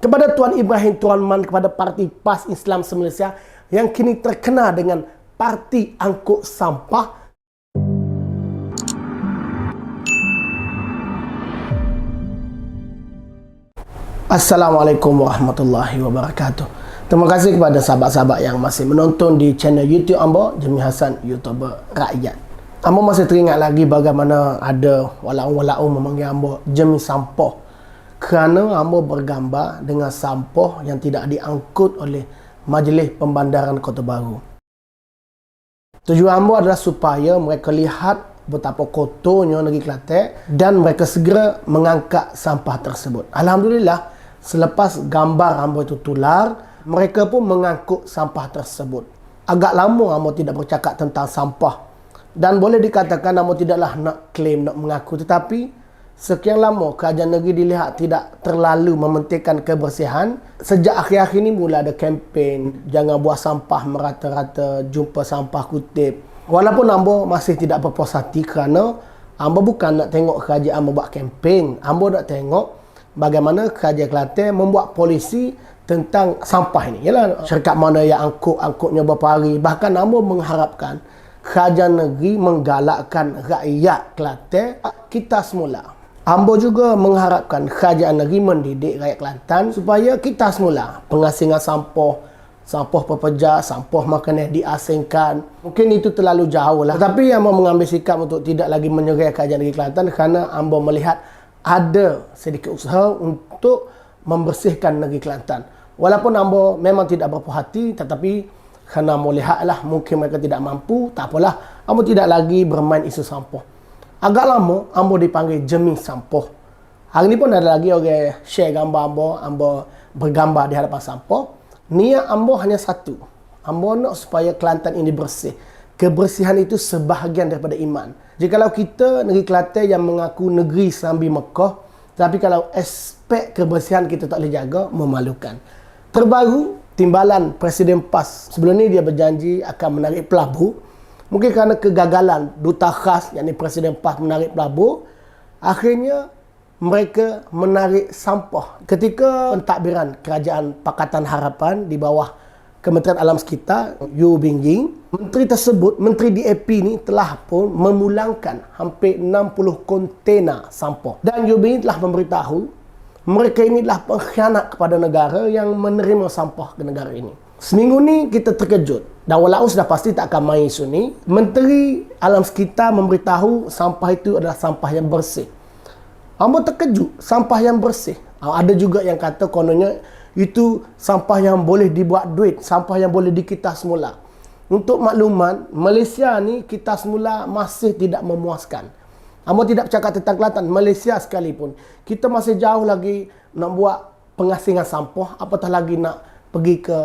kepada Tuan Ibrahim Tuan Man, kepada Parti PAS Islam se-Malaysia yang kini terkenal dengan Parti Angkut Sampah. Assalamualaikum warahmatullahi wabarakatuh. Terima kasih kepada sahabat-sahabat yang masih menonton di channel YouTube Ambo, Jami Hassan, YouTuber Rakyat. Ambo masih teringat lagi bagaimana ada walau-walau memanggil Ambo Jami Sampah, kerana Ambo bergambar dengan sampah yang tidak diangkut oleh Majlis Pembandaran Kota Baru. Tujuan Ambo adalah supaya mereka lihat betapa kotornya negeri Kelantan dan mereka segera mengangkat sampah tersebut. Alhamdulillah, selepas gambar Ambo itu tular, mereka pun mengangkut sampah tersebut. Agak lama Ambo tidak bercakap tentang sampah, dan boleh dikatakan Ambo tidaklah nak claim, nak mengaku, tetapi sekian lama kerajaan negeri dilihat tidak terlalu mementingkan kebersihan. Sejak akhir-akhir ini mula ada kempen jangan buang sampah merata-rata, jumpa sampah kutip. Walaupun Ambo masih tidak berpuas hati, kerana Ambo bukan nak tengok kerajaan Ambo buat kempen. Ambo nak tengok bagaimana kerajaan Kelantan membuat polisi tentang sampah ini. Yalah, syarikat mana yang angkutnya berapa hari. Bahkan Ambo mengharapkan kerajaan negeri menggalakkan rakyat Kelantan kita semula. Ambo juga mengharapkan kerajaan negeri mendidik rakyat Kelantan supaya kita semula pengasingan sampah pepeja, sampah makanan diasingkan. Mungkin itu terlalu jauh lah. Tetapi Ambo mengambil sikap untuk tidak lagi menyerah kerajaan negeri Kelantan, kerana Ambo melihat ada sedikit usaha untuk membersihkan negeri Kelantan. Walaupun Ambo memang tidak berpuas hati, tetapi kerana Ambo lihatlah mungkin mereka tidak mampu, tak apalah, Ambo tidak lagi bermain isu sampah. Agak lama Ambo dipanggil Jami Sampah. Hari ini pun ada lagi orang share gambar Ambo bergambar di hadapan sampah. Niat Ambo hanya satu. Ambo nak supaya Kelantan ini bersih. Kebersihan itu sebahagian daripada iman. Jikalau kita negeri Kelantan yang mengaku negeri sambil Mekah, tapi kalau aspek kebersihan kita tak boleh jaga, memalukan. Terbaru, timbalan Presiden PAS sebelum ni dia berjanji akan menarik pelabur. Mungkin kerana kegagalan duta khas, yakni Presiden PAS menarik pelabur, akhirnya mereka menarik sampah. Ketika pentadbiran Kerajaan Pakatan Harapan di bawah Kementerian Alam Sekitar, Yu Bingjing, menteri tersebut, menteri DAP ni telah pun memulangkan hampir 60 kontena sampah. Dan Yu Bingjing telah memberitahu mereka ini adalah pengkhianat kepada negara yang menerima sampah ke negara ini. Seminggu ni kita terkejut, dan walau sudah pasti tak akan main isu ni. Menteri Alam Sekitar memberitahu sampah itu adalah sampah yang bersih. Ambo terkejut, sampah yang bersih. Ada juga yang kata kononnya itu sampah yang boleh dibuat duit, sampah yang boleh dikita semula. Untuk makluman, Malaysia ni kita semula masih tidak memuaskan. Ambo tidak bercakap tentang Kelantan, Malaysia sekalipun, kita masih jauh lagi nak buat pengasingan sampah, apatah lagi nak pergi ke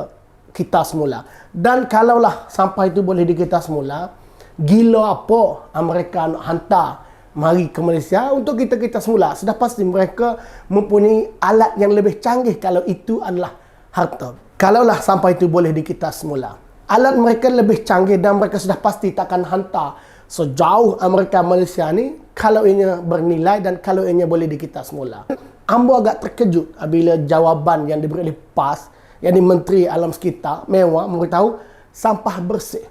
kita semula. Dan kalaulah sampah itu boleh dikita semula, gila apa mereka nak hantar mari ke Malaysia untuk kita semula. Sudah pasti mereka mempunyai alat yang lebih canggih kalau itu adalah harta. Kalaulah sampah itu boleh dikita semula, alat mereka lebih canggih dan mereka sudah pasti takkan hantar sejauh Amerika Malaysia ni kalau ianya bernilai dan kalau ianya boleh dikita semula. Ambo agak terkejut bila jawapan yang diberi oleh PAS, yang di Menteri Alam Sekitar, mewah memberitahu sampah bersih.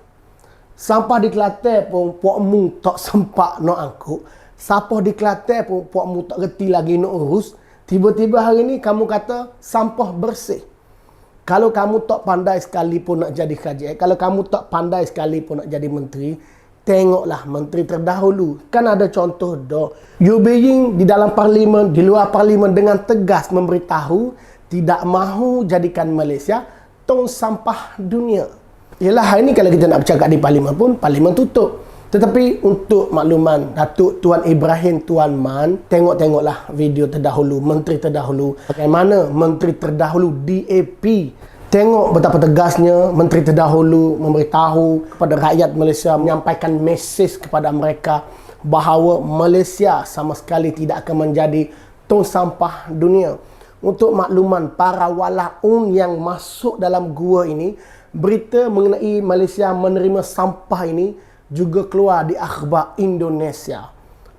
Sampah di Kelantan pun puakmu tak sempat nak angkut. Sampah di Kelantan pun puakmu tak reti lagi nak urus. Tiba-tiba hari ni kamu kata sampah bersih. Kalau kamu tak pandai sekali pun nak jadi kerajaan, kalau kamu tak pandai sekali pun nak jadi menteri, tengoklah menteri terdahulu. Kan ada contoh dah. Yu Bingjing di dalam parlimen, di luar parlimen dengan tegas memberitahu tidak mahu jadikan Malaysia tong sampah dunia. Yalah, hari ni kalau kita nak bercakap di parlimen pun, parlimen tutup. Tetapi untuk makluman Datuk Tuan Ibrahim Tuan Man, tengoklah video terdahulu, menteri terdahulu, bagaimana menteri terdahulu DAP. Tengok betapa tegasnya menteri terdahulu memberitahu kepada rakyat Malaysia, menyampaikan mesej kepada mereka bahawa Malaysia sama sekali tidak akan menjadi tong sampah dunia. Untuk makluman para walaun yang masuk dalam gua ini, berita mengenai Malaysia menerima sampah ini juga keluar di akhbar Indonesia.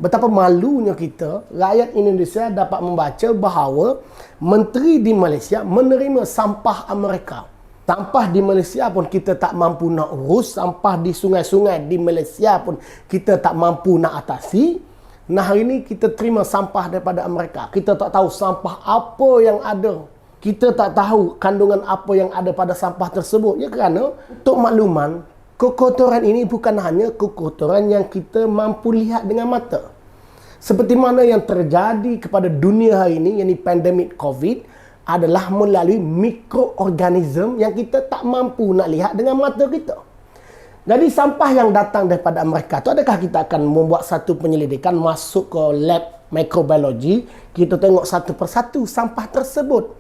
Betapa malunya kita, rakyat Indonesia dapat membaca bahawa menteri di Malaysia menerima sampah Amerika. Sampah di Malaysia pun kita tak mampu nak urus, sampah di sungai-sungai di Malaysia pun kita tak mampu nak atasi. Nah, hari ini kita terima sampah daripada Amerika. Kita tak tahu sampah apa yang ada. Kita tak tahu kandungan apa yang ada pada sampah tersebut. Ya, kerana untuk makluman, kekotoran ini bukan hanya kekotoran yang kita mampu lihat dengan mata. Seperti mana yang terjadi kepada dunia hari ini, yakni pandemik COVID, adalah melalui mikroorganisme yang kita tak mampu nak lihat dengan mata kita. Jadi sampah yang datang daripada Amerika tu, adakah kita akan membuat satu penyelidikan, masuk ke lab mikrobiologi, kita tengok satu persatu sampah tersebut?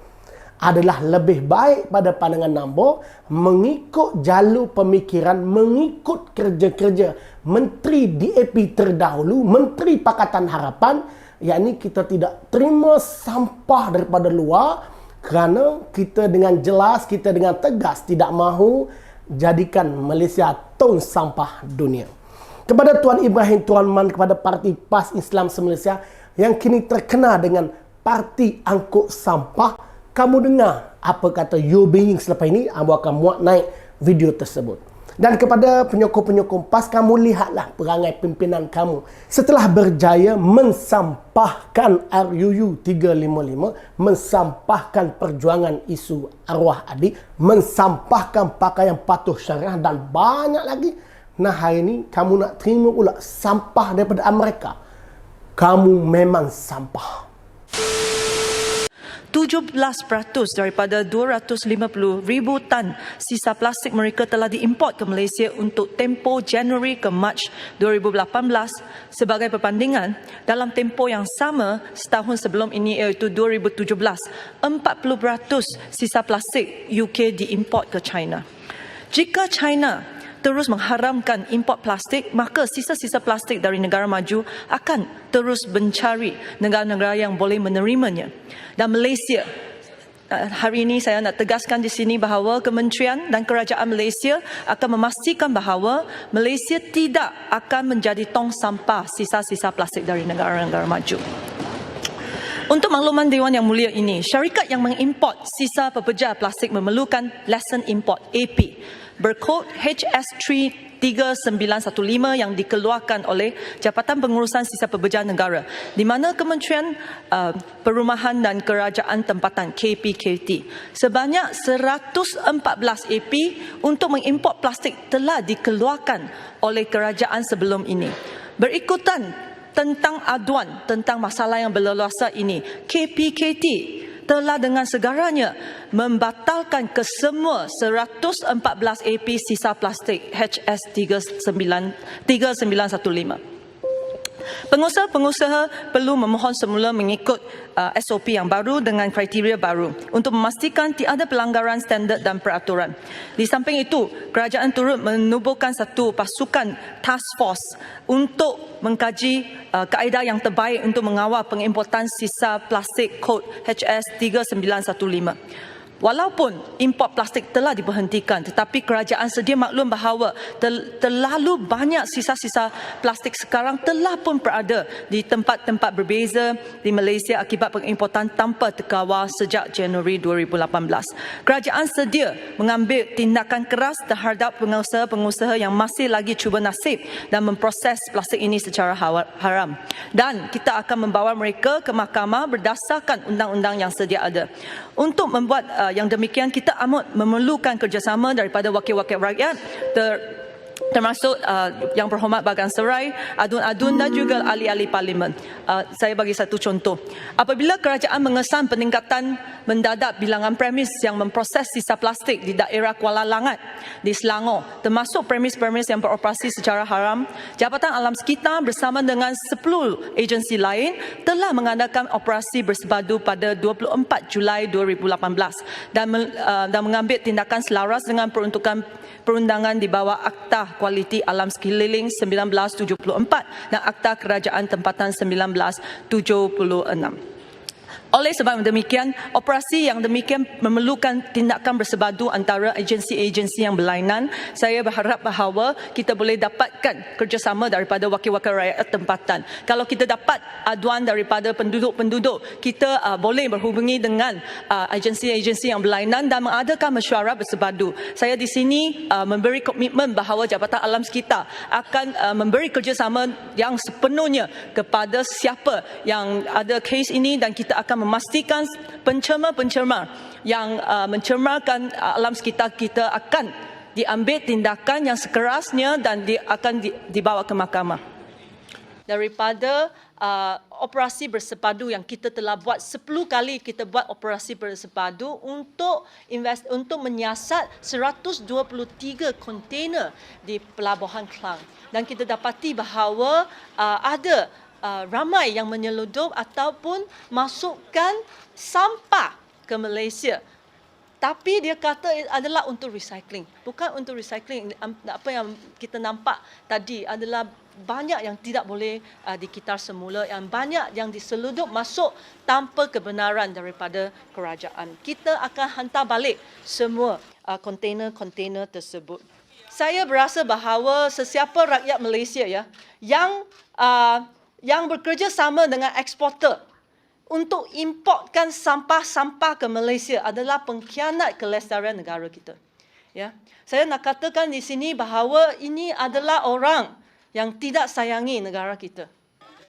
Adalah lebih baik pada pandangan Nambo mengikut jalur pemikiran, mengikut kerja-kerja Menteri DAP terdahulu, Menteri Pakatan Harapan, yakni kita tidak terima sampah daripada luar kerana kita dengan jelas, kita dengan tegas tidak mahu jadikan Malaysia tong sampah dunia. Kepada Tuan Ibrahim Tuan Man, kepada Parti PAS Islam se-Malaysia yang kini terkenal dengan Parti Angkut Sampah, kamu dengar apa kata You Being selepas ini, Abu akan muat naik video tersebut. Dan kepada penyokong-penyokong PAS, kamu lihatlah perangai pimpinan kamu setelah berjaya mensampahkan RUU 355, mensampahkan perjuangan isu arwah adik, mensampahkan pakaian patuh syariah dan banyak lagi. Nah, hari ini kamu nak terima pula sampah daripada Amerika. Kamu memang sampah. 17% daripada 250,000 tan sisa plastik mereka telah diimport ke Malaysia untuk tempoh Januari ke Mac 2018. Sebagai perbandingan, dalam tempoh yang sama setahun sebelum ini iaitu 2017, 40% sisa plastik UK diimport ke China. Jika China terus mengharamkan import plastik, maka sisa-sisa plastik dari negara maju akan terus mencari negara-negara yang boleh menerimanya. Dan Malaysia, hari ini saya nak tegaskan di sini bahawa Kementerian dan Kerajaan Malaysia akan memastikan bahawa Malaysia tidak akan menjadi tong sampah sisa-sisa plastik dari negara-negara maju. Untuk makluman Dewan Yang Mulia ini, syarikat yang mengimport sisa pepeja plastik memerlukan lesen import AP berkod HS3915 yang dikeluarkan oleh Jabatan Pengurusan Sisa Pepeja Negara, di mana Kementerian Perumahan dan Kerajaan Tempatan KPKT. Sebanyak 114 AP untuk mengimport plastik telah dikeluarkan oleh kerajaan sebelum ini. Berikutan tentang aduan tentang masalah yang berleluasa ini, KPKT telah dengan segaranya membatalkan kesemua 114 AP sisa plastik HS3915. Pengusaha-pengusaha perlu memohon semula mengikut SOP yang baru dengan kriteria baru untuk memastikan tiada pelanggaran standard dan peraturan. Di samping itu, kerajaan turut menubuhkan satu pasukan task force untuk mengkaji kaedah yang terbaik untuk mengawal pengimportan sisa plastik kod HS3915. Walaupun import plastik telah diberhentikan, tetapi kerajaan sedia maklum bahawa terlalu banyak sisa-sisa plastik sekarang telah pun berada di tempat-tempat berbeza di Malaysia akibat pengimportan tanpa terkawal sejak Januari 2018. Kerajaan sedia mengambil tindakan keras terhadap pengusaha-pengusaha yang masih lagi cuba nasib dan memproses plastik ini secara haram. Dan kita akan membawa mereka ke mahkamah berdasarkan undang-undang yang sedia ada. Untuk membuat yang demikian, kita amat memerlukan kerjasama daripada wakil-wakil rakyat, termasuk Yang Berhormat Bagan Serai, adun-adun dan juga ahli-ahli parlimen. Saya bagi satu contoh. Apabila kerajaan mengesan peningkatan mendadak bilangan premis yang memproses sisa plastik di daerah Kuala Langat di Selangor, termasuk premis-premis yang beroperasi secara haram, Jabatan Alam Sekitar bersama dengan 10 agensi lain telah mengadakan operasi bersebadu pada 24 Julai 2018 dan mengambil tindakan selaras dengan perundangan di bawah Akta Kualiti Alam Sekeliling 1974 dan Akta Kerajaan Tempatan 1976. Oleh sebab demikian, operasi yang demikian memerlukan tindakan bersebadu antara agensi-agensi yang berlainan. Saya berharap bahawa kita boleh dapatkan kerjasama daripada wakil-wakil rakyat tempatan. Kalau kita dapat aduan daripada penduduk-penduduk, kita boleh berhubungi dengan agensi-agensi yang berlainan dan mengadakan mesyuarat bersebadu. Saya di sini memberi komitmen bahawa Jabatan Alam Sekitar akan memberi kerjasama yang sepenuhnya kepada siapa yang ada kes ini, dan kita akan memastikan pencemar-pencemar yang mencemarkan alam sekitar kita akan diambil tindakan yang sekerasnya dan akan dibawa ke mahkamah. Daripada operasi bersepadu yang kita telah buat, 10 kali kita buat operasi bersepadu untuk menyiasat 123 kontainer di Pelabuhan Klang. Dan kita dapati bahawa ada ramai yang menyeludup ataupun masukkan sampah ke Malaysia. Tapi dia kata adalah untuk recycling. Bukan untuk recycling. Apa yang kita nampak tadi adalah banyak yang tidak boleh dikitar semula, yang banyak yang diseludup masuk tanpa kebenaran daripada kerajaan. Kita akan hantar balik semua kontainer-kontainer tersebut. Saya berasa bahawa sesiapa rakyat Malaysia yang bekerjasama dengan eksporter untuk importkan sampah-sampah ke Malaysia adalah pengkhianat kelestarian negara kita. Ya, saya nak katakan di sini bahawa ini adalah orang yang tidak sayangi negara kita.